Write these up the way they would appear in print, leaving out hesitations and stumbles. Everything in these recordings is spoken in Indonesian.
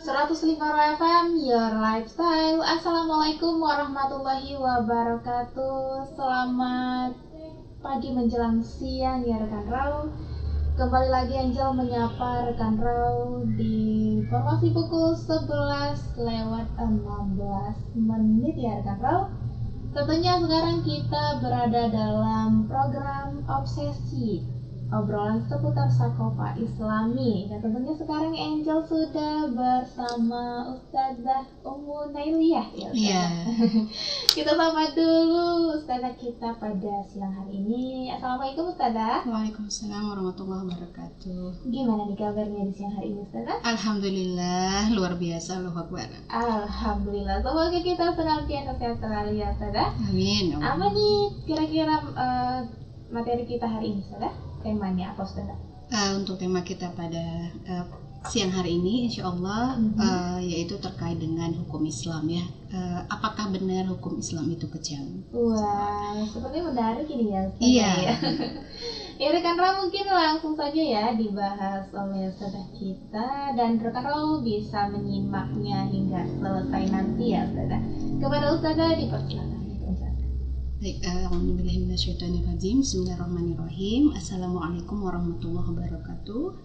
105 FM, Your Lifestyle. Assalamualaikum warahmatullahi wabarakatuh. Selamat pagi menjelang siang ya rekan Rau. Kembali lagi Angel menyapa rekan Rau di formasi pukul 11 lewat 16 menit ya rekan Rau. Tentunya sekarang kita berada dalam program Obsesi, obrolan seputar Sakopa Islami. Dan tentunya sekarang Angel sudah bersama Ustazah Ummu Nailiyah ya Ustazah. Iya. Kita sapa dulu Ustazah kita pada siang hari ini. Assalamualaikum Ustazah. Waalaikumsalam warahmatullahi wabarakatuh. Gimana nih kabarnya di siang hari ini Ustazah? Alhamdulillah, luar biasa, Allahu Akbar. Alhamdulillah, semoga kita senantiasa sehat selalu ya Ustazah. Amin. Apa nih kira-kira materi kita hari ini Ustazah? Temanya apa Ustazah? Untuk tema kita pada siang hari ini insya Allah yaitu terkait dengan hukum Islam ya. Apakah benar hukum Islam itu kejam? Wah, sepertinya menarik ini ya Ustazah. Iya. Ya rekan Rau mungkin langsung saja ya dibahas oleh Ustazah kita, dan rekan Rau bisa menyimaknya hingga selesai nanti ya Ustazah. Kepada Ustazah dipersilakan. Baik, a'udzubillahi minasyaitonirrajim. Bismillahirrahmanirrahim. Assalamualaikum warahmatullahi wabarakatuh.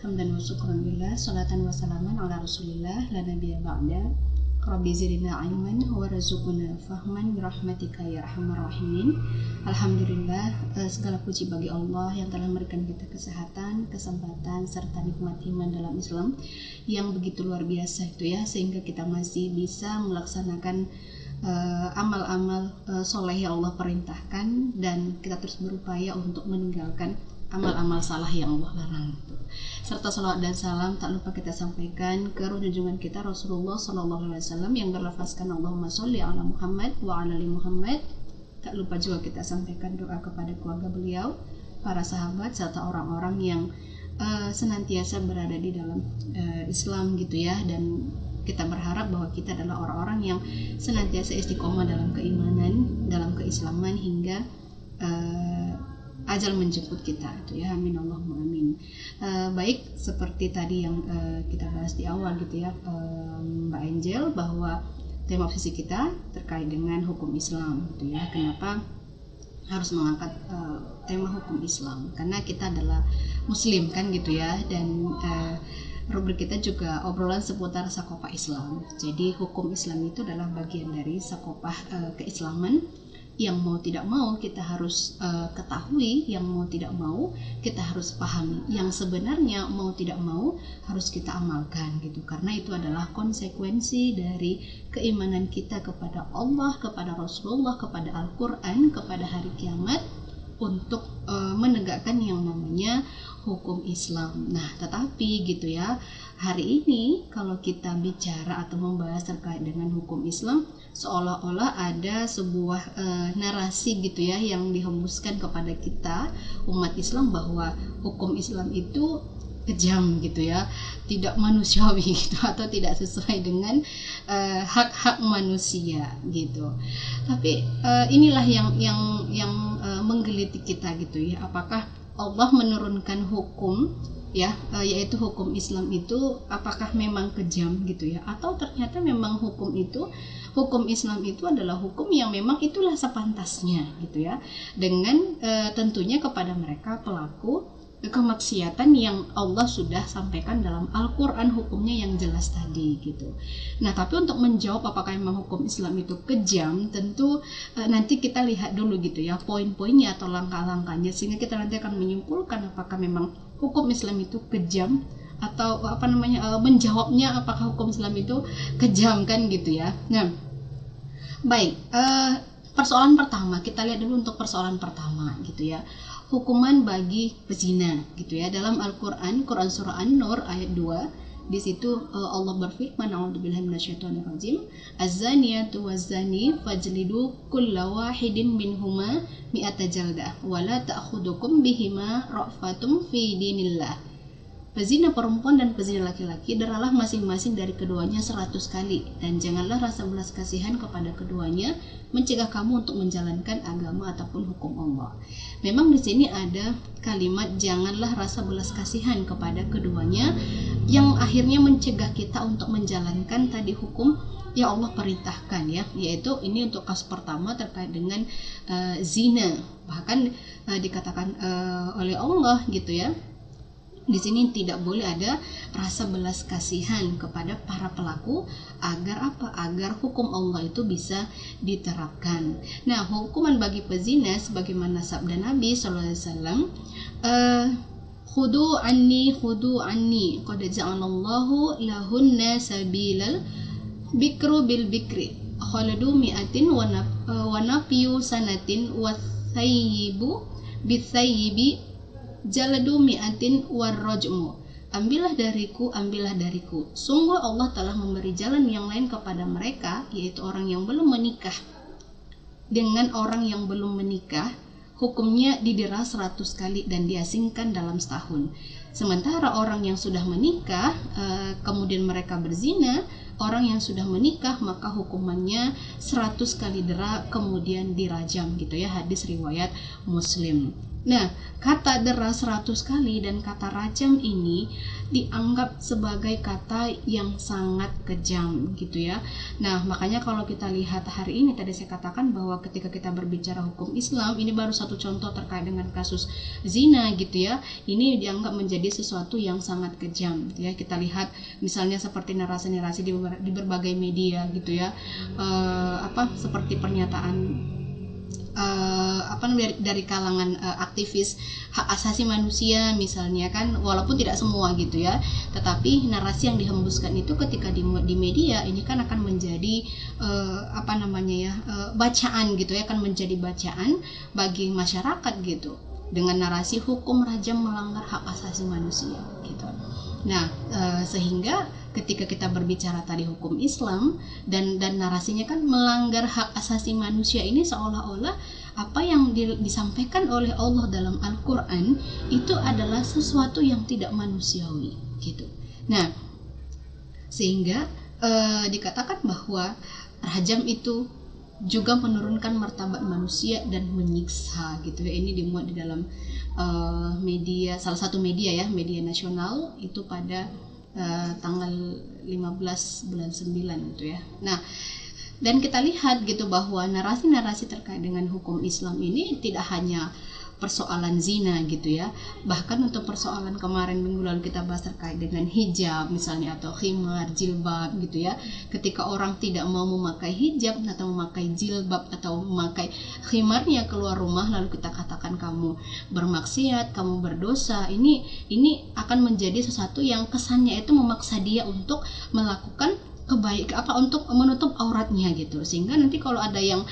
Hamdan wa syukran lillah, salatan wa salaman ala Rasulillah la nabiyya ba'da. Rabbi zidna ilman wa rzuqna fahman birahmatika ya arhamar rahimin. Alhamdulillah, segala puji bagi Allah yang telah memberikan kita kesehatan, kesempatan serta nikmat iman dalam Islam yang begitu luar biasa itu ya, sehingga kita masih bisa melaksanakan amal-amal soleh yang Allah perintahkan, dan kita terus berupaya untuk meninggalkan amal-amal salah yang Allah larang. Serta salawat dan salam tak lupa kita sampaikan ke junjungan kita Rasulullah SAW yang berlafazkan Allahumma sholli ala Muhammad wa ala ali Muhammad. Tak lupa juga kita sampaikan doa kepada keluarga beliau, para sahabat serta orang-orang yang senantiasa berada di dalam Islam gitu ya, dan kita berharap bahwa kita adalah orang-orang yang senantiasa istiqomah dalam keimanan, dalam keislaman hingga ajal menjemput kita itu ya. Amin Allahumma amin. Baik, seperti tadi yang kita bahas di awal gitu ya, Mbak Angel, bahwa tema obsesi kita terkait dengan hukum Islam gitu ya. Kenapa harus mengangkat tema hukum Islam? Karena kita adalah Muslim kan gitu ya, dan rubrik kita juga obrolan seputar Sakopa Islam. Jadi hukum Islam itu adalah bagian dari Sakopa keislaman yang mau tidak mau kita harus ketahui, yang mau tidak mau kita harus pahami, yang sebenarnya mau tidak mau harus kita amalkan gitu. Karena itu adalah konsekuensi dari keimanan kita kepada Allah, kepada Rasulullah, kepada Al-Quran, kepada hari kiamat, untuk menegakkan yang namanya hukum Islam. Nah, tetapi gitu ya, hari ini kalau kita bicara atau membahas terkait dengan hukum Islam, seolah-olah ada sebuah narasi gitu ya yang dihembuskan kepada kita umat Islam bahwa hukum Islam itu kejam gitu ya, tidak manusiawi gitu, atau tidak sesuai dengan hak-hak manusia gitu. Tapi inilah yang menggelitik kita gitu ya, apakah Allah menurunkan hukum ya, yaitu hukum Islam itu apakah memang kejam gitu ya, atau ternyata memang hukum Islam itu adalah hukum yang memang itulah sepantasnya gitu ya, dengan tentunya kepada mereka pelaku kemaksiatan yang Allah sudah sampaikan dalam Al-Quran hukumnya yang jelas tadi gitu. Nah, tapi untuk menjawab apakah memang hukum Islam itu kejam, tentu nanti kita lihat dulu gitu ya poin-poinnya atau langkah-langkahnya, sehingga kita nanti akan menyimpulkan apakah memang hukum Islam itu kejam, atau menjawabnya apakah hukum Islam itu kejam kan gitu ya. Nah, baik, persoalan pertama, kita lihat dulu untuk persoalan pertama gitu ya. Hukuman bagi pezina gitu ya. Dalam Al-Quran, Quran surah An-Nur ayat 2, di situ Allah berfirman, a'udzubillahi minasyaitonirrajim, az-zaniyatu waz-zani fajlidu kulla wahidin minhuma mi'ata jaldah wa la ta'khudukum bihima ra'fatum fi dinillah. Pezina perempuan dan pezina laki-laki deralah masing-masing dari keduanya 100 kali, dan janganlah rasa belas kasihan kepada keduanya mencegah kamu untuk menjalankan agama ataupun hukum Allah. Memang di sini ada kalimat janganlah rasa belas kasihan kepada keduanya, yang akhirnya mencegah kita untuk menjalankan tadi hukum yang Allah perintahkan ya, yaitu ini untuk kasus pertama terkait dengan zina. Bahkan dikatakan oleh Allah gitu ya, di sini tidak boleh ada rasa belas kasihan kepada para pelaku agar apa? Agar hukum Allah itu bisa diterapkan. Nah, hukuman bagi pezina sebagaimana sabda Nabi SAW, khudu anni qad ja'alallahu lahunna sabilal bikru bil bikri khaladu mi'atin wa nafiyu sanatin wa thayyibu bithayyibi jaladu mi'atin warrajmu. Ambillah dariku, sungguh Allah telah memberi jalan yang lain kepada mereka, yaitu orang yang belum menikah dengan orang yang belum menikah, hukumnya didera 100 kali dan diasingkan dalam setahun. Sementara orang yang sudah menikah kemudian mereka berzina, orang yang sudah menikah maka hukumannya 100 kali dera kemudian dirajam gitu ya, hadis riwayat Muslim. Nah, kata dera 100 kali dan kata rajam ini dianggap sebagai kata yang sangat kejam gitu ya. Nah, makanya kalau kita lihat hari ini tadi saya katakan bahwa ketika kita berbicara hukum Islam, ini baru satu contoh terkait dengan kasus zina gitu ya. Ini dianggap menjadi sesuatu yang sangat kejam gitu ya. Kita lihat misalnya seperti narasi-narasi di berbagai media gitu ya. Seperti pernyataan dari kalangan aktivis hak asasi manusia misalnya kan, walaupun tidak semua gitu ya, tetapi narasi yang dihembuskan itu ketika di media ini kan akan menjadi bacaan gitu ya, akan menjadi bacaan bagi masyarakat gitu dengan narasi hukum rajam melanggar hak asasi manusia gitu. Nah, sehingga ketika kita berbicara tadi hukum Islam dan narasinya kan melanggar hak asasi manusia, ini seolah-olah apa yang disampaikan oleh Allah dalam Al-Quran itu adalah sesuatu yang tidak manusiawi gitu. Nah, sehingga dikatakan bahwa rajam itu juga menurunkan martabat manusia dan menyiksa gitu ya. Ini dimuat di dalam media, salah satu media ya, media nasional itu pada tanggal 15 bulan 9 gitu ya. Nah, dan kita lihat gitu bahwa narasi-narasi terkait dengan hukum Islam ini tidak hanya persoalan zina gitu ya, bahkan untuk persoalan kemarin minggu lalu kita bahas terkait dengan hijab misalnya atau khimar, jilbab gitu ya. Ketika orang tidak mau memakai hijab atau memakai jilbab atau memakai khimarnya keluar rumah, lalu kita katakan kamu bermaksiat, kamu berdosa, ini akan menjadi sesuatu yang kesannya itu memaksa dia untuk melakukan untuk menutup auratnya gitu, sehingga nanti kalau ada yang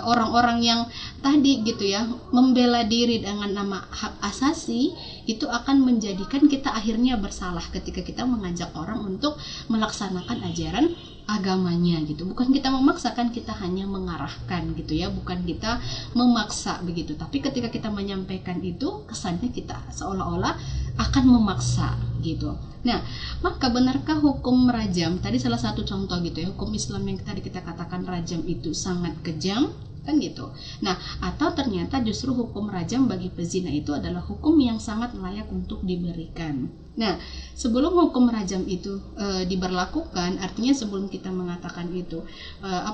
orang-orang yang tadi gitu ya membela diri dengan nama hak asasi, itu akan menjadikan kita akhirnya bersalah ketika kita mengajak orang untuk melaksanakan ajaran agamanya gitu. Bukan kita memaksakan, kita hanya mengarahkan gitu ya, bukan kita memaksa begitu. Tapi ketika kita menyampaikan itu, kesannya kita seolah-olah akan memaksa gitu. Nah, maka benarkah hukum rajam, tadi salah satu contoh gitu ya, hukum Islam yang tadi kita katakan rajam itu sangat kejam kan gitu. Nah, atau ternyata justru hukum rajam bagi pezina itu adalah hukum yang sangat layak untuk diberikan. Nah, sebelum hukum rajam itu diberlakukan, artinya sebelum kita mengatakan itu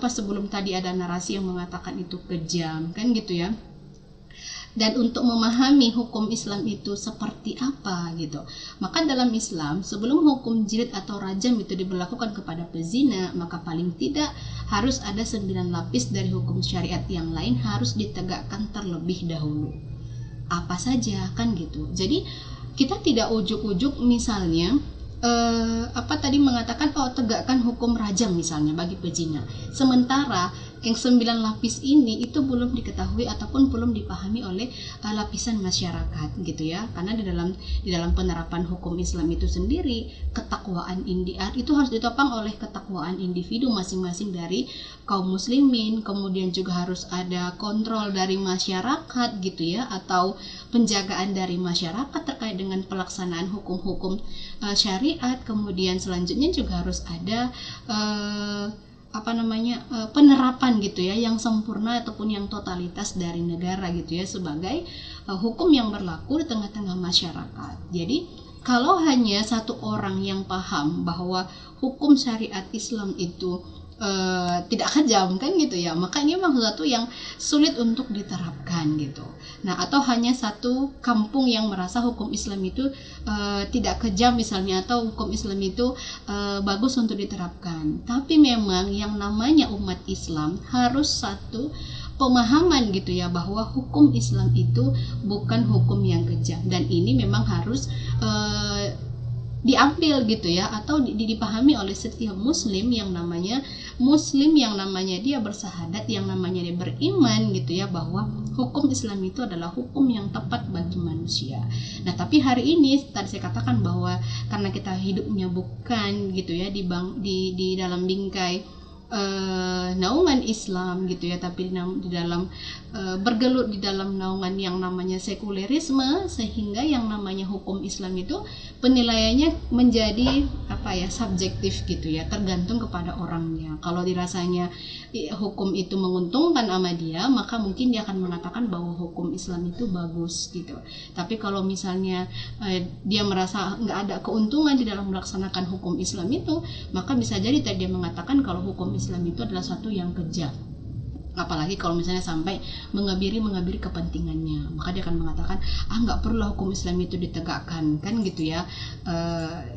sebelum tadi ada narasi yang mengatakan itu kejam kan gitu ya. Dan untuk memahami hukum Islam itu seperti apa gitu, maka dalam Islam sebelum hukum jilid atau rajam itu diberlakukan kepada pezina, maka paling tidak harus ada 9 lapis dari hukum syariat yang lain harus ditegakkan terlebih dahulu. Apa saja kan gitu. Jadi kita tidak ujuk-ujuk misalnya mengatakan tegakkan hukum rajam misalnya bagi pezina, sementara yang 9 lapis ini itu belum diketahui ataupun belum dipahami oleh lapisan masyarakat gitu ya. Karena di dalam penerapan hukum Islam itu sendiri, ketakwaan itu harus ditopang oleh ketakwaan individu masing-masing dari kaum muslimin, kemudian juga harus ada kontrol dari masyarakat gitu ya, atau penjagaan dari masyarakat terkait dengan pelaksanaan hukum-hukum syariat. Kemudian selanjutnya juga harus ada penerapan gitu ya yang sempurna ataupun yang totalitas dari negara gitu ya, sebagai hukum yang berlaku di tengah-tengah masyarakat. Jadi kalau hanya satu orang yang paham bahwa hukum syariat Islam itu tidak kejam kan gitu ya, maka ini memang sesuatu yang sulit untuk diterapkan gitu. Nah, atau hanya satu kampung yang merasa hukum Islam itu tidak kejam misalnya, atau hukum Islam itu bagus untuk diterapkan. Tapi memang yang namanya umat Islam harus satu pemahaman gitu ya, bahwa hukum Islam itu bukan hukum yang kejam, dan ini memang harus diambil gitu ya, atau dipahami oleh setiap muslim yang namanya dia bersahadat, yang namanya dia beriman gitu ya, bahwa hukum Islam itu adalah hukum yang tepat bagi manusia. Nah, tapi hari ini tadi saya katakan bahwa karena kita hidupnya bukan gitu ya di dalam bingkai naungan Islam gitu ya, tapi di dalam bergelut di dalam naungan yang namanya sekulerisme, sehingga yang namanya hukum Islam itu penilaiannya menjadi subjektif gitu ya, tergantung kepada orangnya. Kalau dirasanya hukum itu menguntungkan sama dia, maka mungkin dia akan mengatakan bahwa hukum Islam itu bagus gitu. Tapi kalau misalnya dia merasa nggak ada keuntungan di dalam melaksanakan hukum Islam itu, maka bisa jadi tadi dia mengatakan kalau hukum Islam itu adalah suatu yang kejam. Apalagi kalau misalnya sampai mengebiri kepentingannya, maka dia akan mengatakan nggak perlu hukum Islam itu ditegakkan kan gitu ya,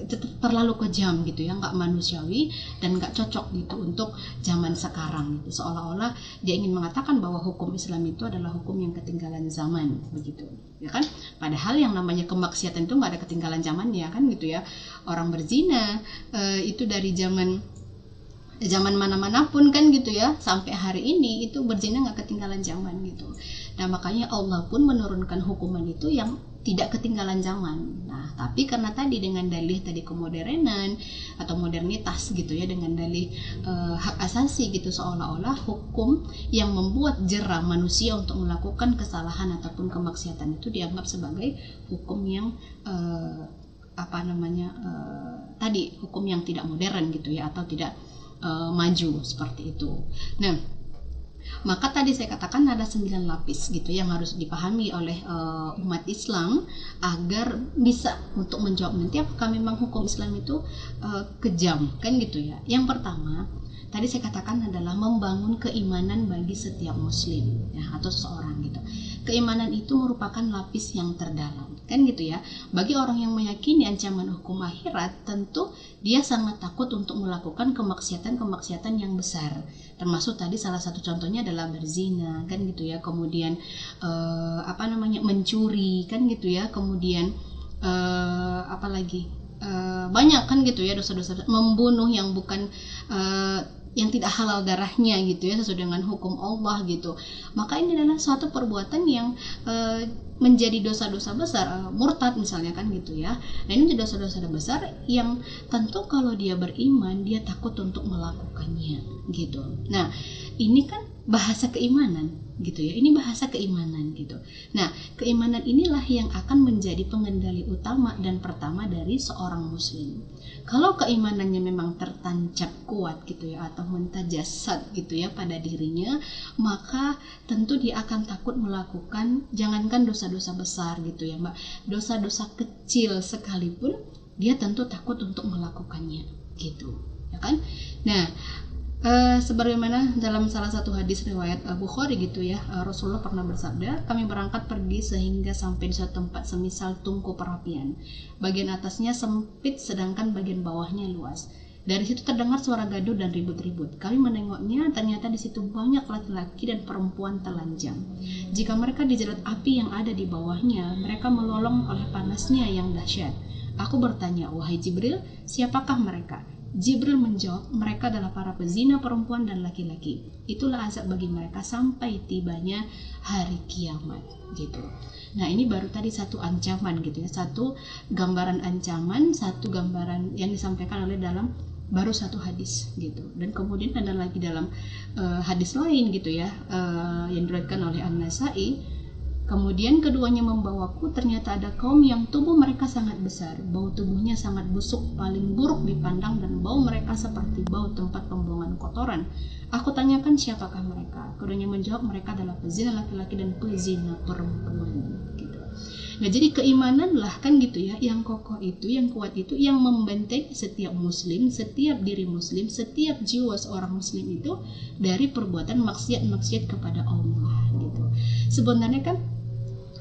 itu terlalu kejam gitu ya, nggak manusiawi dan nggak cocok gitu untuk zaman sekarang gitu. Seolah-olah dia ingin mengatakan bahwa hukum Islam itu adalah hukum yang ketinggalan zaman begitu ya kan. Padahal yang namanya kemaksiatan itu nggak ada ketinggalan zamannya kan gitu ya. Orang berzina itu dari zaman mana-manapun kan gitu ya, sampai hari ini itu berzina nggak ketinggalan zaman gitu. Nah, makanya Allah pun menurunkan hukuman itu yang tidak ketinggalan zaman. Nah, tapi karena tadi dengan dalih tadi kemodernan atau modernitas gitu ya, dengan dalih hak asasi gitu, seolah-olah hukum yang membuat jera manusia untuk melakukan kesalahan ataupun kemaksiatan itu dianggap sebagai hukum yang tadi hukum yang tidak modern gitu ya, atau tidak maju seperti itu. Nah, maka tadi saya katakan ada 9 lapis gitu yang harus dipahami oleh umat Islam agar bisa untuk menjawab nanti apakah memang hukum Islam itu kejam kan gitu ya. Yang pertama tadi saya katakan adalah membangun keimanan bagi setiap muslim ya, atau seseorang gitu. Keimanan itu merupakan lapis yang terdalam kan gitu ya. Bagi orang yang meyakini ancaman hukum akhirat, tentu dia sangat takut untuk melakukan kemaksiatan yang besar, termasuk tadi salah satu contohnya adalah berzina kan gitu ya, kemudian mencuri kan gitu ya, kemudian banyak kan gitu ya dosa-dosa, membunuh yang bukan yang tidak halal darahnya gitu ya, sesuai dengan hukum Allah gitu. Maka ini adalah suatu perbuatan yang menjadi dosa-dosa besar, murtad misalnya kan gitu ya. Nah, ini menjadi dosa-dosa besar yang tentu kalau dia beriman dia takut untuk melakukannya gitu. Nah, ini kan bahasa keimanan gitu ya, ini bahasa keimanan gitu. Nah, keimanan inilah yang akan menjadi pengendali utama dan pertama dari seorang muslim. Kalau keimanannya memang tertancap kuat gitu ya, atau mentajasad gitu ya pada dirinya, maka tentu dia akan takut melakukan, jangankan dosa-dosa besar gitu ya Mbak, dosa-dosa kecil sekalipun dia tentu takut untuk melakukannya gitu ya kan. Nah, sebagaimana dalam salah satu hadis riwayat Bukhari gitu ya, Rasulullah pernah bersabda, kami berangkat pergi sehingga sampai di suatu tempat semisal tungku perapian. Bagian atasnya sempit sedangkan bagian bawahnya luas. Dari situ terdengar suara gaduh dan ribut-ribut. Kami menengoknya, ternyata di situ banyak laki-laki dan perempuan telanjang. Jika mereka dijerat api yang ada di bawahnya, mereka melolong oleh panasnya yang dahsyat. Aku bertanya, wahai Jibril, siapakah mereka? Jibril menjawab, mereka adalah para pezina perempuan dan laki-laki. Itulah azab bagi mereka sampai tibanya hari kiamat gitu. Nah, ini baru tadi satu ancaman gitu ya, satu gambaran ancaman, satu gambaran yang disampaikan oleh dalam baru satu hadis gitu. Dan kemudian ada lagi dalam hadis lain gitu ya, yang diriwayatkan oleh An-Nasa'i. Kemudian keduanya membawaku, ternyata ada kaum yang tubuh mereka sangat besar, bau tubuhnya sangat busuk, paling buruk dipandang, dan bau mereka seperti bau tempat pembuangan kotoran. Aku tanyakan siapakah mereka? Keduanya menjawab, mereka adalah pezina laki-laki dan pezina perempuan gitu. Nah, jadi keimanan lah kan gitu ya, yang kokoh itu, yang kuat itu, yang membentengi setiap muslim, setiap diri muslim, setiap jiwa seorang muslim itu dari perbuatan maksiat kepada Allah gitu. Sebenarnya kan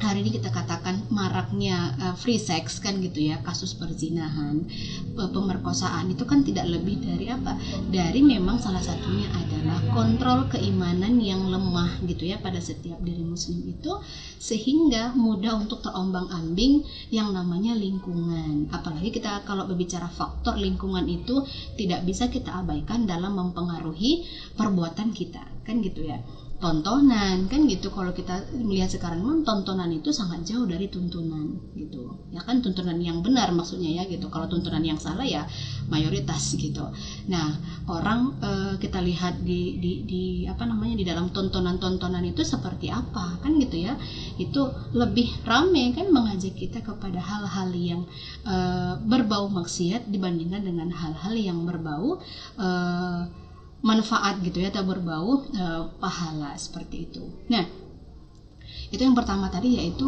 hari ini kita katakan maraknya free sex kan gitu ya, kasus perzinahan, pemerkosaan itu kan tidak lebih dari apa? Dari memang salah satunya adalah kontrol keimanan yang lemah gitu ya pada setiap diri muslim itu, sehingga mudah untuk terombang-ambing yang namanya lingkungan. Apalagi kita kalau berbicara faktor lingkungan itu tidak bisa kita abaikan dalam mempengaruhi perbuatan kita kan gitu ya. Tontonan kan gitu, kalau kita melihat sekarang tontonan itu sangat jauh dari tuntunan gitu ya kan, tuntunan yang benar maksudnya ya gitu. Kalau tuntunan yang salah ya mayoritas gitu. Nah, orang kita lihat di apa namanya di dalam tontonan itu seperti apa kan gitu ya, itu lebih rame kan mengajak kita kepada hal-hal yang berbau maksiat dibandingkan dengan hal-hal yang berbau manfaat gitu ya, atau berbau pahala seperti itu. Nah, itu yang pertama tadi, yaitu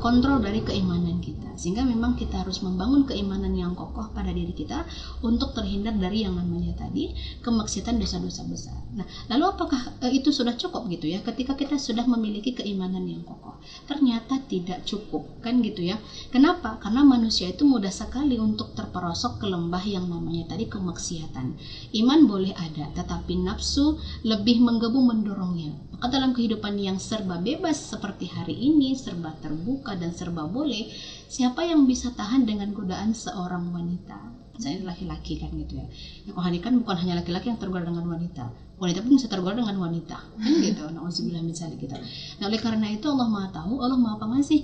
kontrol dari keimanan kita, sehingga memang kita harus membangun keimanan yang kokoh pada diri kita untuk terhindar dari yang namanya tadi kemaksiatan, dosa-dosa besar. Nah, lalu apakah itu sudah cukup gitu ya ketika kita sudah memiliki keimanan yang kokoh? Ternyata tidak cukup kan gitu ya. Kenapa? Karena manusia itu mudah sekali untuk terperosok ke lembah yang namanya tadi kemaksiatan. Iman boleh ada, tetapi nafsu lebih menggebu mendorongnya. Maka dalam kehidupan yang serba bebas seperti hari ini, serba terbuka dan serba boleh, siapa yang bisa tahan dengan godaan seorang wanita? Saya laki-laki kan gitu ya. Kalau hari kan bukan hanya laki-laki yang tergoda dengan wanita, wanita pun bisa tergoda dengan wanita kan gitu. Nauzubillah min dzalik gitu. Nah, oleh karena itu Allah Maha tahu, Allah Maha pengasih,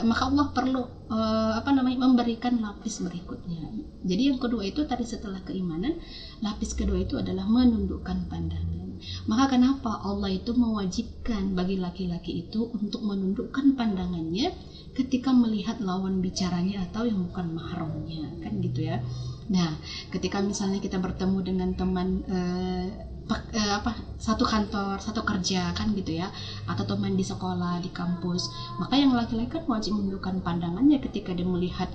maka Allah perlu memberikan lapis berikutnya. Jadi yang kedua itu tadi setelah keimanan, lapis kedua itu adalah menundukkan pandangan. Maka kenapa Allah itu mewajibkan bagi laki-laki itu untuk menundukkan pandangannya ketika melihat lawan bicaranya atau yang bukan mahramnya kan gitu ya. Nah, ketika misalnya kita bertemu dengan teman satu kantor, satu kerja kan gitu ya, atau teman di sekolah, di kampus, maka yang laki-laki kan wajib menundukkan pandangannya ketika dia melihat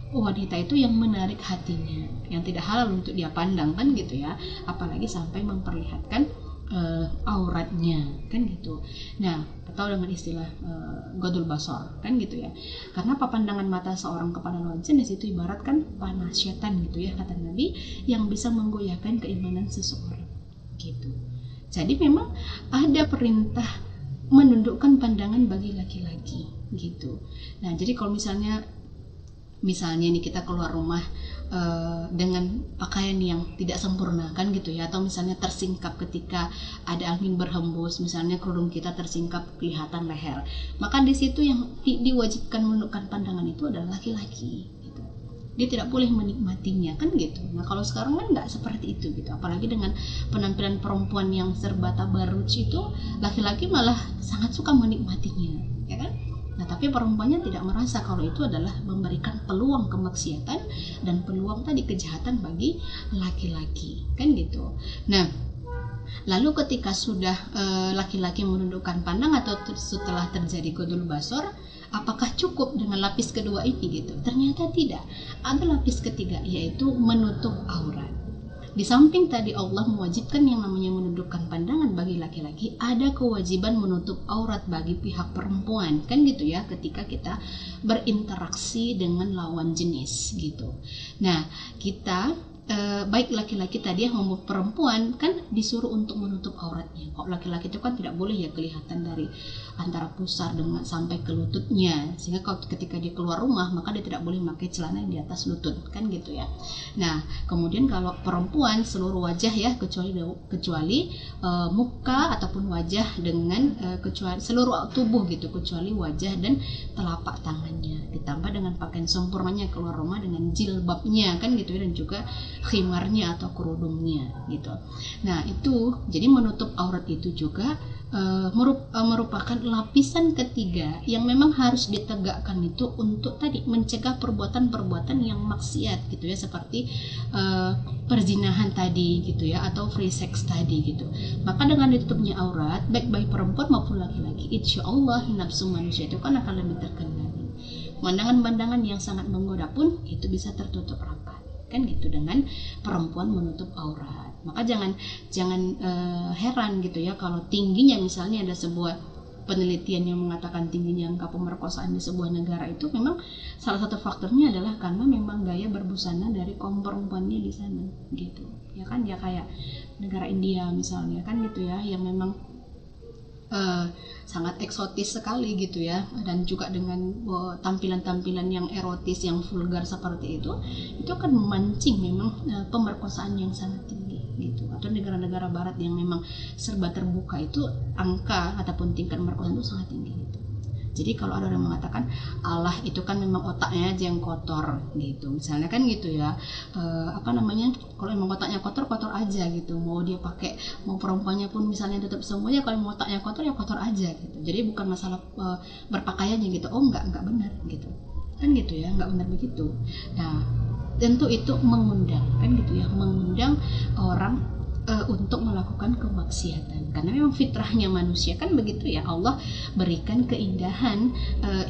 wanita itu yang menarik hatinya, yang tidak halal untuk dia pandang kan gitu ya, apalagi sampai memperlihatkan auratnya kan gitu. Nah, atau dengan istilah godul basar kan gitu ya. Karena pandangan mata seorang kepada lawan jenis itu ibarat kan panah syaitan gitu ya, kata Nabi, yang bisa menggoyahkan keimanan seseorang gitu. Jadi memang ada perintah menundukkan pandangan bagi laki-laki gitu. Nah, jadi kalau misalnya nih kita keluar rumah dengan pakaian yang tidak sempurna kan gitu ya, atau misalnya tersingkap ketika ada angin berhembus, misalnya kerudung kita tersingkap kelihatan leher, maka di situ yang diwajibkan menundukkan pandangan itu adalah laki-laki gitu. Dia tidak boleh menikmatinya kan gitu. Nah, kalau sekarang kan nggak seperti itu gitu, apalagi dengan penampilan perempuan yang serba tabarruj itu, laki-laki malah sangat suka menikmatinya ya kan. Nah, tapi perempuannya tidak merasa kalau itu adalah memberikan peluang kemaksiatan dan peluang tadi kejahatan bagi laki-laki kan gitu. Nah, lalu ketika sudah laki-laki menundukkan pandang atau setelah terjadi godul basar, apakah cukup dengan lapis kedua ini gitu? Ternyata tidak. Ada lapis ketiga, yaitu menutup aurat. Di samping tadi Allah mewajibkan yang namanya menundukkan pandangan bagi laki-laki, ada kewajiban menutup aurat bagi pihak perempuan kan gitu ya, ketika kita berinteraksi dengan lawan jenis gitu. Nah, kita baik laki-laki tadi maupun perempuan kan disuruh untuk menutup auratnya. Kalau laki-laki itu kan tidak boleh ya kelihatan dari antara pusar dengan sampai ke lututnya, sehingga kalau ketika dia keluar rumah maka dia tidak boleh pakai celana di atas lutut kan gitu ya. Nah, kemudian kalau perempuan seluruh wajah ya, kecuali muka ataupun wajah dengan kecuali seluruh tubuh gitu, kecuali wajah dan telapak tangannya, ditambah dengan pakaian sempurnanya keluar rumah dengan jilbabnya kan gitu ya, dan juga khimarnya atau kerudungnya gitu. Nah, itu jadi menutup aurat itu juga merupakan lapisan ketiga yang memang harus ditegakkan itu untuk tadi mencegah perbuatan-perbuatan yang maksiat gitu ya, seperti perzinahan tadi gitu ya, atau free sex tadi gitu. Maka dengan ditutupnya aurat baik perempuan maupun laki-laki, insya Allah nafsu manusia itu kan akan lebih terkendali. pemandangan-pemandangan yang sangat menggoda pun itu bisa tertutup rapat, kan gitu, dengan perempuan menutup aurat. Maka jangan heran gitu ya kalau tingginya, misalnya ada sebuah penelitian yang mengatakan tingginya angka pemerkosaan di sebuah negara itu memang salah satu faktornya adalah karena memang gaya berbusana dari kaum perempuannya di sana gitu ya kan, ya kayak negara India misalnya kan gitu ya, yang memang sangat eksotis sekali gitu ya, dan juga dengan tampilan-tampilan yang erotis, yang vulgar seperti itu akan memancing memang pemerkosaan yang sangat tinggi gitu. Atau negara-negara barat yang memang serba terbuka itu angka ataupun tingkat pemerkosaan itu sangat tinggi gitu. Jadi kalau ada orang mengatakan Allah itu kan memang otaknya aja yang kotor gitu, misalnya kan gitu ya, kalau memang otaknya kotor aja gitu, mau dia pakai, mau perempuannya pun misalnya tutup semuanya, kalau mau otaknya kotor ya kotor aja gitu. Jadi bukan masalah berpakaiannya gitu, enggak benar gitu kan gitu ya, enggak benar begitu. Nah tentu itu mengundang kan gitu ya, mengundang orang untuk melakukan kemaksiatan, karena memang fitrahnya manusia kan begitu ya. Allah berikan keindahan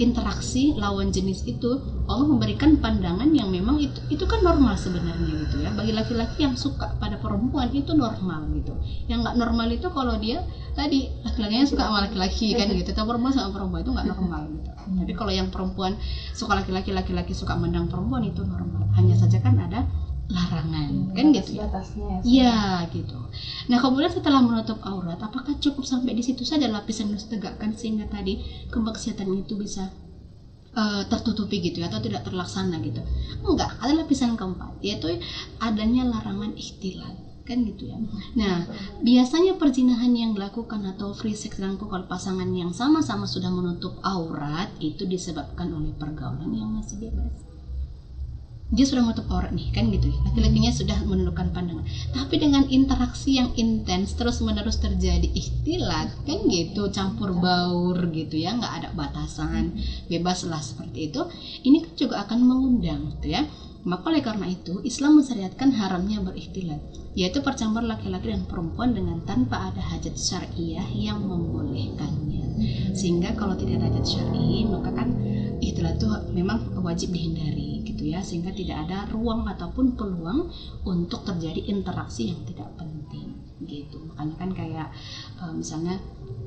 interaksi lawan jenis itu, Allah memberikan pandangan yang memang itu kan normal sebenarnya gitu ya. Bagi laki-laki yang suka pada perempuan itu normal gitu. Yang nggak normal itu kalau dia tadi laki-lakinya suka sama laki-laki kan gitu, atau perempuan sama perempuan itu nggak normal gitu. Tapi kalau yang perempuan suka laki-laki, laki-laki suka mandang perempuan itu normal. Hanya saja kan ada larangan kan gitu ya. Iya gitu. Nah kemudian setelah menutup aurat, apakah cukup sampai di situ saja lapisan yang ditegakkan sehingga tadi kemaksiatan itu bisa tertutupi gitu ya, atau tidak terlaksana gitu? Enggak, ada lapisan keempat, yaitu adanya larangan ikhtilat kan gitu ya. Nah biasanya perzinahan yang dilakukan atau free sex dilakukan oleh pasangan yang sama-sama sudah menutup aurat itu disebabkan oleh pergaulan yang masih bebas. Dia sudah menutup aurat nih kan gitu ya, laki-lakinya sudah menundukkan pandangan, tapi dengan interaksi yang intens terus menerus terjadi ikhtilat kan gitu, campur baur gitu ya, nggak ada batasan, bebaslah seperti itu. Ini kan juga akan mengundang gitu ya. Maka oleh karena itu Islam mensyariatkan haramnya berikhtilat, yaitu percampur laki-laki dan perempuan dengan tanpa ada hajat syariah yang membolehkannya. Sehingga kalau tidak ada hajat syar'i maka kan ikhtilat itu memang wajib dihindari gitu ya, sehingga tidak ada ruang ataupun peluang untuk terjadi interaksi yang tidak penting gitu. Makanya kan kayak misalnya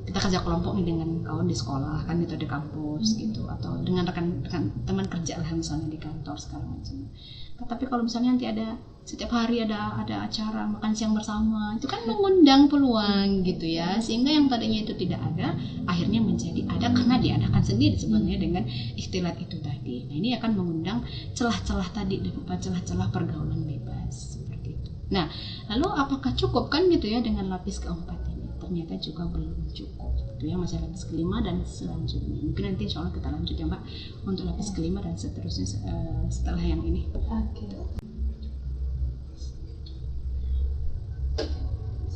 kita kerja kelompok nih dengan kawan di sekolah kan gitu, di kampus gitu, atau dengan rekan teman kerja lah misalnya di kantor segala macam. Tapi kalau misalnya nanti ada setiap hari ada acara makan siang bersama, itu kan mengundang peluang gitu ya, sehingga yang tadinya itu tidak ada akhirnya menjadi ada karena diadakan sendiri sebenarnya dengan ikhtilat itu tadi. Nah ini akan mengundang celah-celah tadi, celah-celah pergaulan bebas seperti itu. Nah lalu apakah cukup kan gitu ya dengan lapis keempat ini? Ternyata juga belum cukup gitu ya, masih lapis kelima dan selanjutnya. Mungkin nanti insya Allah kita lanjut ya Mbak untuk lapis kelima dan seterusnya setelah yang ini. Oke.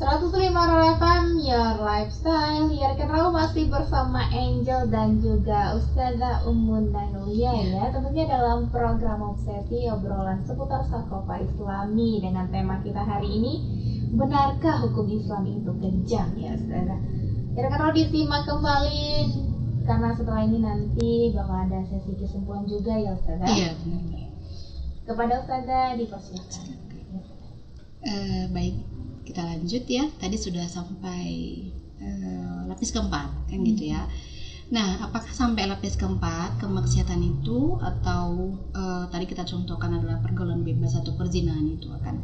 105 FM Your Lifestyle. Ya rekan masih bersama Angel dan juga Ustazah Ummun Nailia ya, tentunya dalam program Obsesi, obrolan seputar sakofa Islami dengan tema kita hari ini, benarkah hukum Islam itu kejam ya Ustazah? Ya rekan disimak kembali karena setelah ini nanti bakal ada sesi kesimpulan juga ya Ustazah. Iya benar. Kepada Ustazah dipersilakan. Baik, kita lanjut ya. Tadi sudah sampai lapis keempat kan gitu ya. Nah, apakah sampai lapis keempat kemaksiatan itu atau tadi kita contohkan adalah pergaulan bebas atau perzinahan itu akan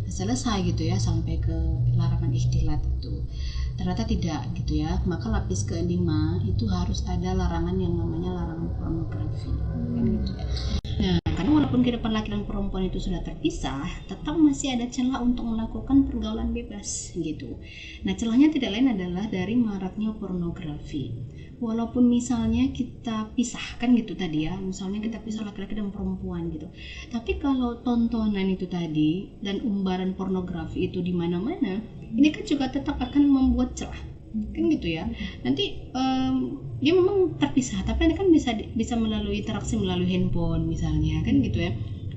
selesai gitu ya sampai ke larangan ikhtilat itu? Ternyata tidak gitu ya. Maka lapis kelima itu harus ada larangan yang namanya larangan pornografi kan gitu ya. Nah, karena walaupun kehidupan laki dan perempuan itu sudah terpisah, tetap masih ada celah untuk melakukan pergaulan bebas gitu. Nah, celahnya tidak lain adalah dari maraknya pornografi. Walaupun misalnya kita pisahkan gitu tadi ya, misalnya kita pisah laki-laki dan perempuan gitu. Tapi kalau tontonan itu tadi dan umbaran pornografi itu di mana-mana, ini kan juga tetap akan membuat celah. Kan gitu ya. Nanti dia memang terpisah, tapi ini kan bisa melalui interaksi melalui handphone misalnya kan gitu ya.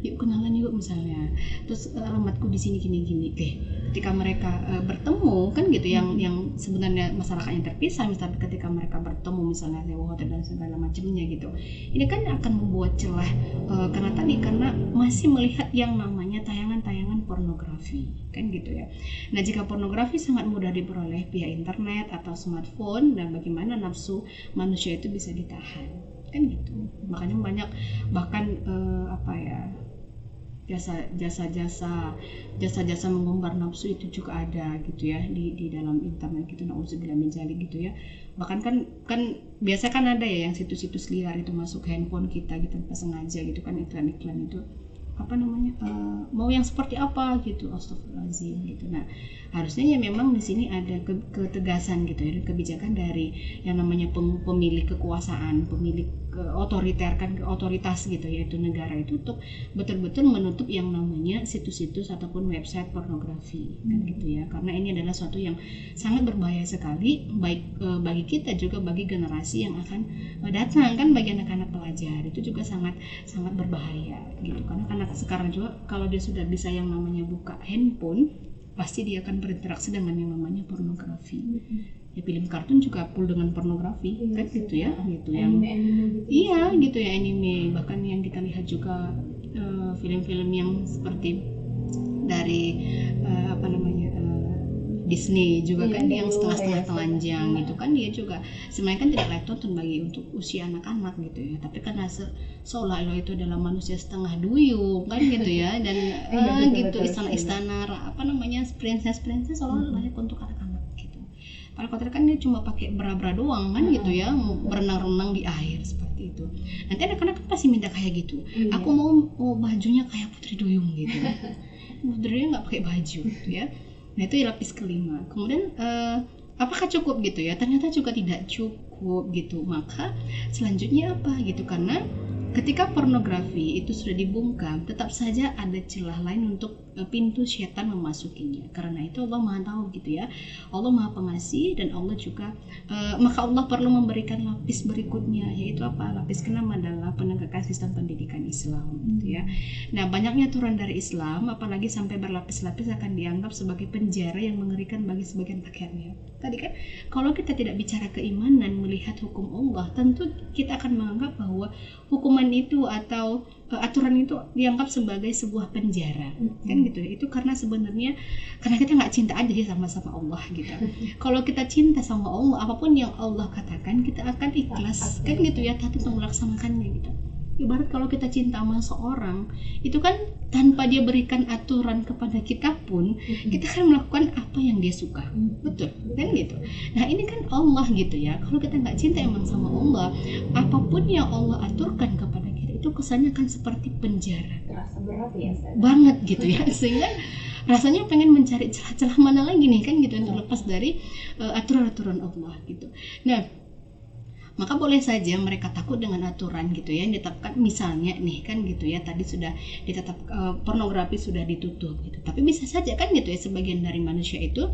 yuk kenalan yuk misalnya, terus alamatku di sini gini. Ketika mereka bertemu kan gitu, yang sebenarnya masyarakatnya terpisah, misalnya ketika mereka bertemu misalnya lewat hotel dan segala macamnya gitu, ini kan akan membuat celah karena masih melihat yang namanya tayangan-tayangan pornografi kan gitu ya. Nah, jika pornografi sangat mudah diperoleh via internet atau smartphone, dan bagaimana nafsu manusia itu bisa ditahan kan gitu. Makanya banyak bahkan jasa-jasa mengumbar nafsu itu juga ada gitu ya di dalam internet gitu, nauzubillah min dzalik gitu ya. Bahkan kan biasa kan ada ya yang situs-situs liar itu masuk handphone kita gitu tanpa sengaja gitu kan, iklan-iklan itu mau yang seperti apa gitu, astagfirullahaladzim gitu. Nah, harusnya ya memang di sini ada ketegasan gitu ya, kebijakan dari yang namanya pemilik kekuasaan, pemilik otoritas gitu, yaitu negara itu, untuk betul-betul menutup yang namanya situs-situs ataupun website pornografi kan gitu ya. Karena ini adalah suatu yang sangat berbahaya sekali, baik bagi kita juga bagi generasi yang akan datang kan, bagi anak-anak pelajar itu juga sangat berbahaya gitu. Karena anak sekarang juga kalau dia sudah bisa yang namanya buka handphone, pasti dia akan berinteraksi dengan yang namanya pornografi. Ya, film kartun juga full dengan pornografi kan gitu ya, gitu yang iya gitu ya, anime. Bahkan yang kita lihat juga film-film yang seperti dari Disney juga kan, yang setengah-setengah telanjang gitu kan, dia juga sebenarnya kan tidak layak tonton bagi untuk usia anak-anak gitu ya. Tapi karena seolah-olah itu adalah manusia setengah duyung kan gitu ya, dan gitu istana-istana princess seolah layak untuk anak-anak gitu. Padahal kotor kan dia cuma pakai bra-bra doang kan gitu ya, berenang-renang di air seperti itu. Nanti anak-anak kan pasti minta kayak gitu. Aku mau bajunya kayak Putri Duyung gitu. Putri Duyung nggak pakai baju gitu ya. Nah, itu lapis kelima. Kemudian apakah cukup gitu ya? Ternyata juga tidak cukup gitu. Maka selanjutnya apa gitu? Karena ketika pornografi itu sudah dibungkam, tetap saja ada celah lain untuk pintu syaitan memasukinya. Karena itu Allah Maha tahu gitu ya. Allah Maha pengasih, dan Allah juga maka Allah perlu memberikan lapis berikutnya, yaitu apa? Lapis keenam adalah penegakan sistem pendidikan Islam gitu ya. Nah, banyaknya aturan dari Islam apalagi sampai berlapis-lapis akan dianggap sebagai penjara yang mengerikan bagi sebagian rakyatnya. Tadi kan kalau kita tidak bicara keimanan, melihat hukum Allah, tentu kita akan menganggap bahwa hukuman itu atau aturan itu dianggap sebagai sebuah penjara kan gitu. Itu karena sebenarnya karena kita nggak cinta aja sama Allah gitu. Kalau kita cinta sama Allah, apapun yang Allah katakan kita akan ikhlas kan gitu ya, taat untuk melaksanakannya gitu. Ibarat kalau kita cinta sama seorang, itu kan tanpa dia berikan aturan kepada kita pun, kita akan melakukan apa yang dia suka. Betul kan gitu. Nah, ini kan Allah gitu ya. Kalau kita nggak cinta emang sama Allah, apapun yang Allah aturkan kepada kita itu kesannya kan seperti penjara. Terasa berat ya, banget gitu ya. Sehingga rasanya pengen mencari celah-celah mana lagi nih kan gitu, untuk lepas dari aturan-aturan Allah gitu. Nah, maka boleh saja mereka takut dengan aturan gitu ya yang ditetapkan, misalnya nih kan gitu ya, tadi sudah ditetap pornografi sudah ditutup gitu. Tapi bisa saja kan gitu ya, sebagian dari manusia itu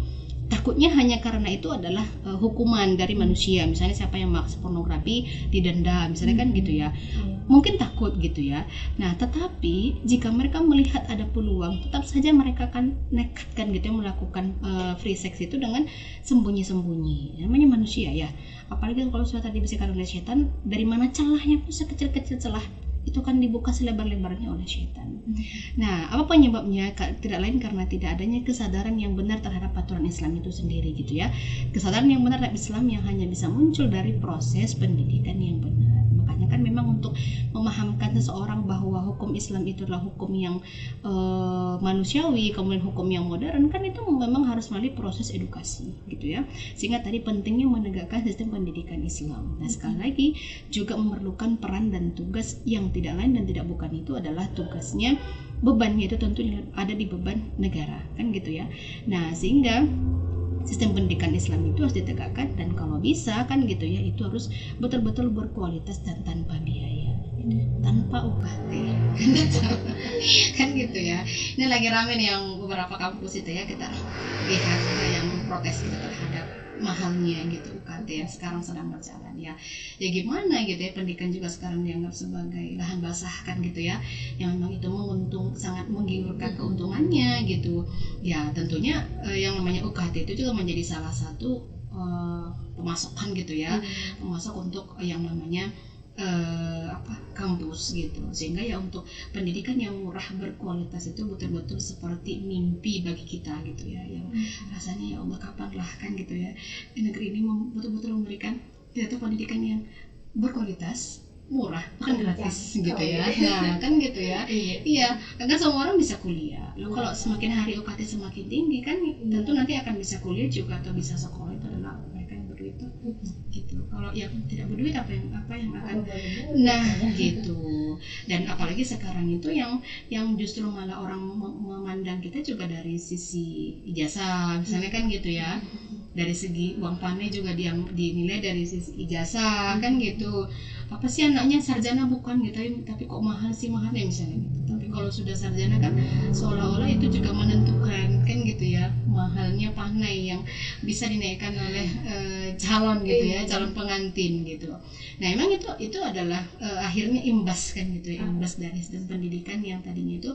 takutnya hanya karena itu adalah hukuman dari manusia. Misalnya siapa yang maksa pornografi didenda misalnya kan gitu ya. Mungkin takut gitu ya. Nah, tetapi jika mereka melihat ada peluang, tetap saja mereka akan nekat kan gitu ya, melakukan free sex itu dengan sembunyi-sembunyi. Namanya manusia ya. Apalagi kalau sudah tadi dibisikkan oleh setan, dari mana celahnya pun sekecil-kecil celah itu kan dibuka selebar-lebarnya oleh setan. Nah, apa penyebabnya? Tidak lain karena tidak adanya kesadaran yang benar terhadap aturan Islam itu sendiri gitu ya. Kesadaran yang benar terhadap Islam yang hanya bisa muncul dari proses pendidikan yang benar. Makanya kan memang untuk memahamkan seseorang bahwa hukum Islam itu adalah hukum yang manusiawi, kemudian hukum yang modern, kan itu memang harus melalui proses edukasi gitu ya. Sehingga tadi pentingnya menegakkan sistem pendidikan Islam. Nah, sekali lagi juga memerlukan peran dan tugas yang tidak lain dan tidak bukan itu adalah tugasnya, bebannya itu tentu ada di beban negara kan gitu ya. Nah, sehingga sistem pendidikan Islam itu harus ditegakkan, dan kalau bisa kan gitu ya, itu harus betul-betul berkualitas dan tanpa biaya, tanpa upah kan gitu ya. Ini lagi rame nih yang beberapa kampus itu ya, kita lihat yang protes terhadap mahalnya gitu UKT yang sekarang sedang berjalan ya gimana gitu ya, pendidikan juga sekarang dianggap sebagai lahan basah kan gitu ya, yang memang itu sangat menggiurkan keuntungannya gitu ya. Tentunya yang namanya UKT itu juga menjadi salah satu pemasukan gitu ya, pemasok untuk yang namanya kampus gitu, sehingga ya untuk pendidikan yang murah berkualitas itu betul-betul seperti mimpi bagi kita gitu ya, yang rasanya ya Allah kapanlah kan gitu ya negeri ini betul-betul memberikan yaitu pendidikan yang berkualitas, murah, bukan gratis gitu ya. Nah kan gitu ya, iya kan semua orang bisa kuliah. Lalu kalau semakin hari UKT semakin tinggi kan tentu nanti akan bisa kuliah juga atau bisa sekolah, itu adalah mereka yang berduit gitu. Kalau yang tidak berduit apa yang akan gitu. Dan apalagi sekarang itu yang justru malah orang memandang kita juga dari sisi ijazah misalnya kan gitu ya, dari segi uang panen juga dinilai dari sisi ijazah kan gitu. Apa sih anaknya sarjana bukan gitu, tapi kok mahal ya misalnya gitu. Tapi kalau sudah sarjana kan seolah-olah itu juga menentukan kan gitu ya mahalnya panai yang bisa dinaikkan oleh calon gitu ya, calon pengantin gitu. Nah emang itu adalah akhirnya imbas kan gitu ya, imbas dari sistem pendidikan yang tadinya itu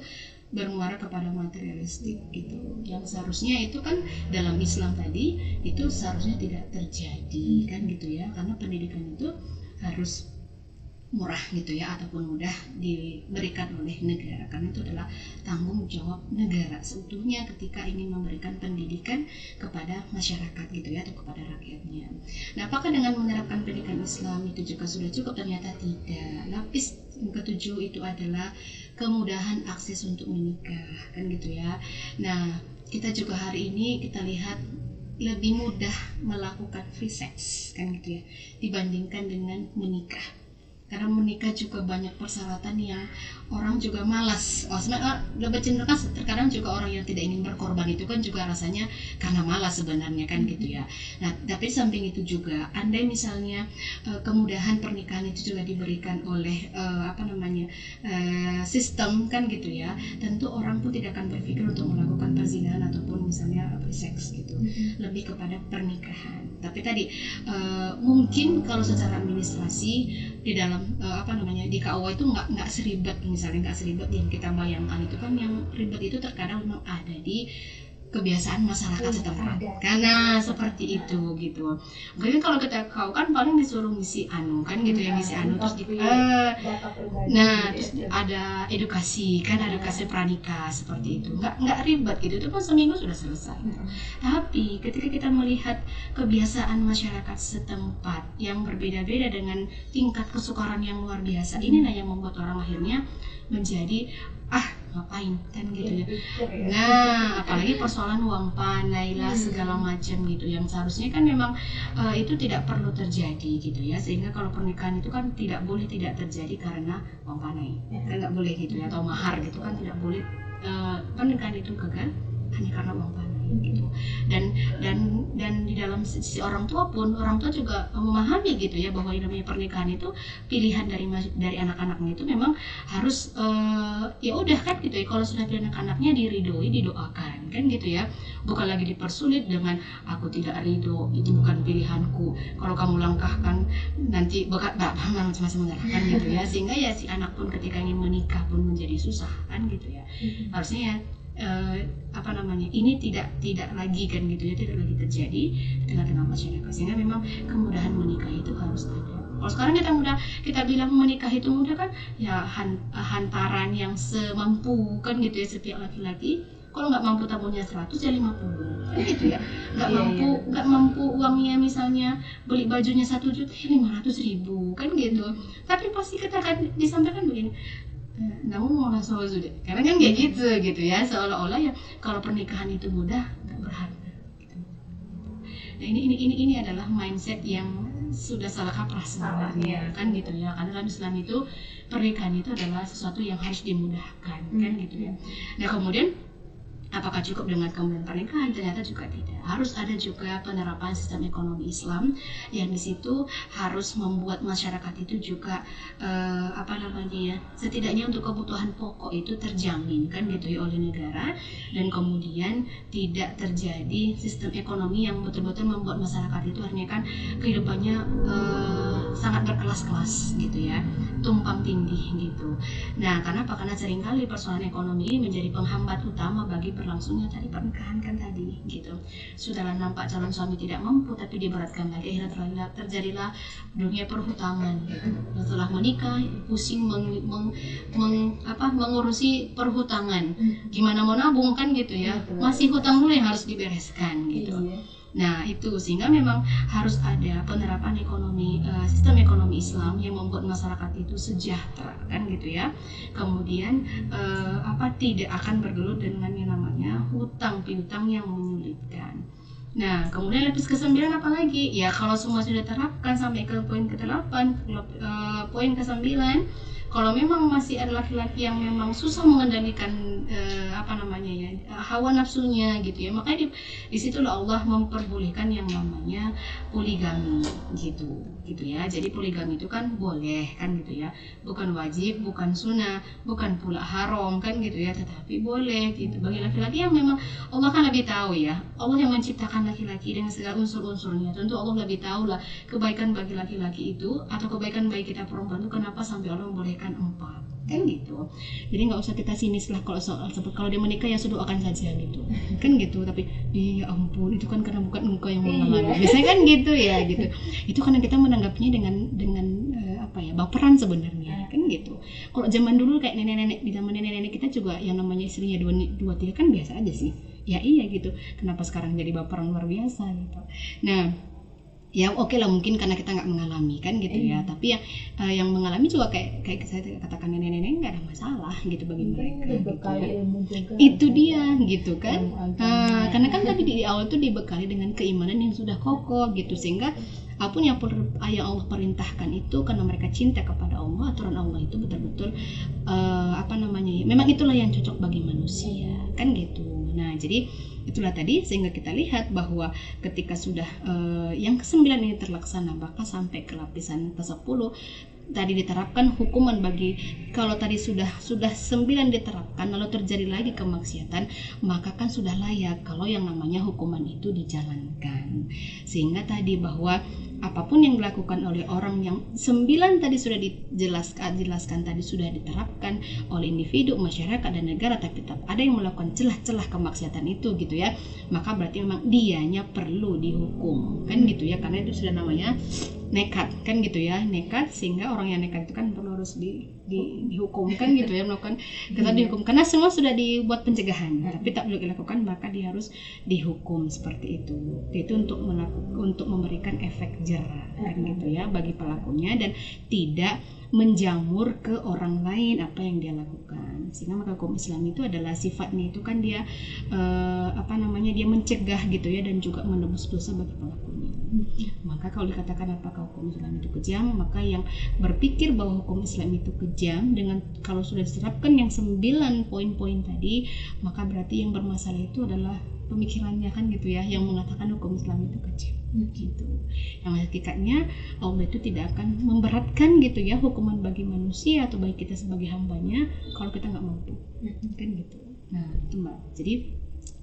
bermuara kepada materialistik gitu, yang seharusnya itu kan dalam Islam tadi itu seharusnya tidak terjadi kan gitu ya, karena pendidikan itu harus murah gitu ya ataupun mudah diberikan oleh negara, karena itu adalah tanggung jawab negara seutuhnya ketika ingin memberikan pendidikan kepada masyarakat gitu ya, atau kepada rakyatnya. Nah apakah dengan menerapkan pendidikan Islam itu juga sudah cukup? Ternyata tidak. Lapis yang ketujuh itu adalah kemudahan akses untuk menikah kan gitu ya. Nah kita juga hari ini kita lihat lebih mudah melakukan free sex kan gitu ya dibandingkan dengan menikah. Karena menikah juga banyak persyaratan yang orang juga malas. Sebenarnya lebih cenderung kan terkadang juga orang yang tidak ingin berkorban itu kan juga rasanya karena malas sebenarnya kan gitu ya. Nah tapi samping itu juga andai misalnya kemudahan pernikahan itu juga diberikan oleh sistem kan gitu ya, tentu orang pun tidak akan berpikir untuk melakukan perzinahan ataupun misalnya seks gitu, lebih kepada pernikahan. Tapi tadi mungkin kalau secara administrasi di dalam di KUA itu nggak seribet misalnya, nggak seribet yang kita bayangkan. Itu kan yang ribet itu terkadang memang ada di kebiasaan masyarakat setempat karena seperti itu gitu. Mungkin kalau kita kau kan paling disuruh ngisi kan gitu ya, ngisi terus terus ada edukasi kan, edukasi pranikah seperti itu, nggak ribet gitu, itu kan seminggu sudah selesai. Tapi ketika kita melihat kebiasaan masyarakat setempat yang berbeda-beda dengan tingkat kesukaran yang luar biasa, inilah yang membuat orang akhirnya menjadi ngapain kan gitu ya. Nah apalagi persoalan uang panai lah segala macam gitu, yang seharusnya kan memang itu tidak perlu terjadi gitu ya, sehingga kalau pernikahan itu kan tidak boleh tidak terjadi karena uang panai kan, nggak boleh gitu ya, atau mahar gitu kan tidak boleh. Pernikahan itu gagal hanya karena uang panai gitu. Dan di dalam sisi orang tua pun, orang tua juga memahami gitu ya, bahwa yang namanya pernikahan itu pilihan dari anak-anaknya itu memang harus ya udah kan gitu ya, kalau sudah pilih anak-anaknya diridhoi, didoakan kan gitu ya, bukan lagi dipersulit dengan aku tidak ridho, itu bukan pilihanku, kalau kamu langkahkan nanti macam-macam kan gitu ya, sehingga ya si anak pun ketika ingin menikah pun menjadi susah kan gitu ya. Harusnya ya ini tidak lagi kan gitu ya, tidak lagi terjadi di tengah-tengah masyarakat, sehingga memang kemudahan menikah itu harus ada. Kalau sekarang kita bilang menikah itu mudah kan ya, hantaran yang semampu kan gitu ya, setiap laki-laki kalau nggak mampu tabungnya 100 ya 50 kan gitu ya, nggak mampu uangnya misalnya beli bajunya 1 juta ya 500.000 kan gitu. Tapi pasti kita akan disampaikan begini, namun mau langsung sudah, karena kan kayak gitu ya, seolah-olah ya kalau pernikahan itu mudah nggak berharga gitu. Nah ini adalah mindset yang sudah salah kaprah sebenarnya kan gitu ya, karena dalam Islam itu pernikahan itu adalah sesuatu yang harus dimudahkan kan gitu ya. Nah kemudian Apakah cukup dengan kemudian pernikahan? Ternyata juga tidak. Harus ada juga penerapan sistem ekonomi Islam yang di situ harus membuat masyarakat itu juga setidaknya untuk kebutuhan pokok itu terjamin kan gitu ya oleh negara, dan kemudian tidak terjadi sistem ekonomi yang betul-betul membuat masyarakat itu akhirnya kan kehidupannya sangat berkelas-kelas gitu ya, tumpang tindih gitu. Nah, kenapa? Karena seringkali persoalan ekonomi ini menjadi penghambat utama bagi berlangsungnya tadi pernikahan kan tadi gitu. Sudahlah nampak calon suami tidak mampu, tapi diberatkan lagi, akhirnya terjadilah dunia perhutangan gitu. Setelah menikah pusing mengurusi perhutangan, gimana mau nabung kan gitu ya, masih hutang dulu yang harus dibereskan gitu. Nah itu sehingga memang harus ada penerapan ekonomi, sistem ekonomi Islam yang membuat masyarakat itu sejahtera kan gitu ya. Kemudian tidak akan bergelut dengan yang namanya hutang piutang yang menyulitkan. Nah kemudian lapis ke-9 apa lagi? Ya kalau semua sudah terapkan sampai ke poin ke-8, poin ke-9, kalau memang masih ada laki-laki yang memang susah mengendalikan hawa nafsunya gitu ya, makanya di situlah Allah memperbolehkan yang namanya poligami gitu ya. Jadi poligami itu kan boleh kan gitu ya, bukan wajib, bukan sunnah, bukan pula haram kan gitu ya, tetapi boleh gitu bagi laki-laki yang memang Allah kan lebih tahu ya, Allah yang menciptakan laki-laki dengan segala unsur-unsurnya, tentu Allah lebih tahu lah kebaikan bagi laki-laki itu atau kebaikan bagi kita perempuan itu kenapa sampai Allah membolehkan 4 kan gitu. Jadi nggak usah kita sinis lah kalau soal seperti kalau dia menikah ya sudah akan saja gitu kan gitu, tapi ya ampun itu kan karena bukan engkau yang mengalami, biasanya kan gitu ya gitu. Itu karena kita menanggapinya dengan baperan sebenarnya kan gitu. Kalau zaman dulu kayak nenek-nenek, di zaman nenek-nenek kita juga yang namanya istrinya 2-3 kan biasa aja sih ya, iya gitu. Kenapa sekarang jadi baperan luar biasa gitu. Nah ya oke lah, mungkin karena kita nggak mengalami kan gitu ya, tapi yang mengalami juga kayak saya katakan nenek-nenek nggak ada masalah gitu bagi mereka gitu ya. Itu dia gitu kan, karena kan tadi di awal tuh dibekali dengan keimanan yang sudah kokoh gitu, sehingga apapun yang Allah perintahkan itu karena mereka cinta kepada Allah, aturan Allah itu betul-betul memang itulah yang cocok bagi manusia kan gitu. Nah jadi itulah tadi, sehingga kita lihat bahwa ketika sudah yang ke-9 ini terlaksana, maka sampai ke lapisan ke-10 tadi diterapkan hukuman bagi, kalau tadi sudah 9 diterapkan lalu terjadi lagi kemaksiatan, maka kan sudah layak kalau yang namanya hukuman itu dijalankan. Sehingga tadi bahwa apapun yang dilakukan oleh orang yang 9 tadi sudah dijelaskan tadi sudah diterapkan oleh individu, masyarakat dan negara, tapi tetap ada yang melakukan celah-celah kemaksiatan itu gitu ya, maka berarti memang dianya perlu dihukum kan gitu ya, karena itu sudah namanya nekat kan gitu ya, nekat, sehingga orang yang nekat itu kan perlu harus dihukum kan gitu ya, melakukan kita dihukum karena semua sudah dibuat pencegahan tapi tak boleh dilakukan, maka dia harus dihukum seperti itu untuk memberikan efek jerah kan gitu ya bagi pelakunya, dan tidak menjamur ke orang lain apa yang dia lakukan. Sehingga maka hukum Islam itu adalah sifatnya itu kan dia dia mencegah gitu ya, dan juga menebus dosa bagi pelakunya. Maka kalau dikatakan apakah hukum Islam itu kejam, maka yang berpikir bahwa hukum Islam itu kejam dengan kalau sudah diterapkan yang 9 poin-poin tadi, maka berarti yang bermasalah itu adalah pemikirannya kan gitu ya, yang mengatakan hukum Islam itu kejam gitu. Yang hakikatnya Allah itu tidak akan memberatkan gitu ya hukuman bagi manusia atau bagi kita sebagai hambanya kalau kita nggak mampu kan gitu. Nah itu Mbak, jadi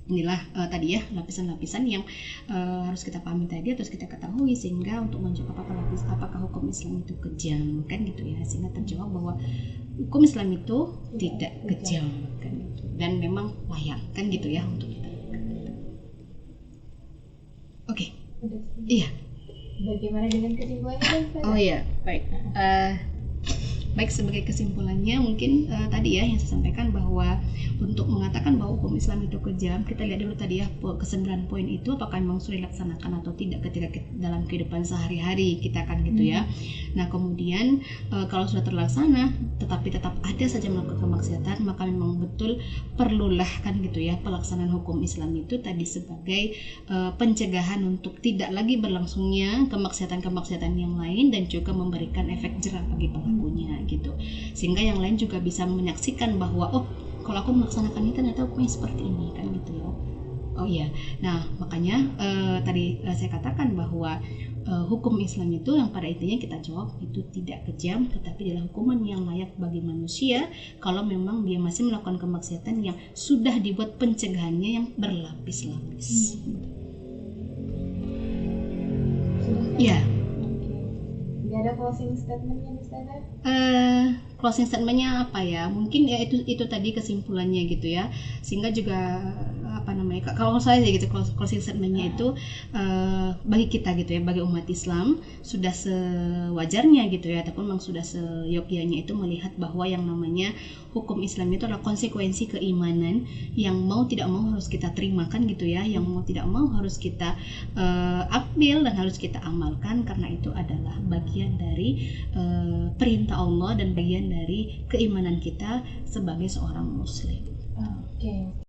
inilah tadi ya lapisan-lapisan yang harus kita pahami tadi, harus kita ketahui, sehingga untuk menjawab apakah hukum Islam itu kejam kan gitu ya, sehingga terjawab bahwa hukum Islam itu tidak kejam kan gitu, dan memang layak kan gitu ya untuk kita. Oke. Iya. Bagaimana dengan kesimpulannya? Oh iya, baik. Baik, sebagai kesimpulannya mungkin tadi ya yang saya sampaikan bahwa untuk mengatakan bahwa hukum Islam itu kejam, kita lihat dulu tadi ya ke-9 poin itu apakah memang sudah dilaksanakan atau tidak ketika dalam kehidupan sehari-hari kita kan gitu ya. Nah kemudian kalau sudah terlaksana tetapi tetap ada saja melakukan kemaksiatan, maka memang betul perlulah kan gitu ya pelaksanaan hukum Islam itu tadi sebagai pencegahan untuk tidak lagi berlangsungnya kemaksiatan-kemaksiatan yang lain, dan juga memberikan efek jerah bagi pelakunya gitu, sehingga yang lain juga bisa menyaksikan bahwa kalau aku melaksanakan ini ternyata hukumnya seperti ini kan gitu ya. Oh iya, nah makanya tadi saya katakan bahwa hukum Islam itu yang pada intinya kita jawab itu tidak kejam, tetapi adalah hukuman yang layak bagi manusia kalau memang dia masih melakukan kemaksiatan yang sudah dibuat pencegahannya yang berlapis-lapis. Ya. Gak ada closing statementnya nih Ustazah? Closing statementnya apa ya? Mungkin ya itu tadi kesimpulannya gitu ya. Sehingga juga kalau saya gitu closing statementnya itu bagi kita gitu ya, bagi umat Islam sudah sewajarnya gitu ya, ataupun memang sudah seyogyanya itu melihat bahwa yang namanya hukum Islam itu adalah konsekuensi keimanan yang mau tidak mau harus kita terimakan gitu ya, yang mau tidak mau harus kita ambil dan harus kita amalkan, karena itu adalah bagian dari perintah Allah dan bagian dari keimanan kita sebagai seorang muslim. Oke.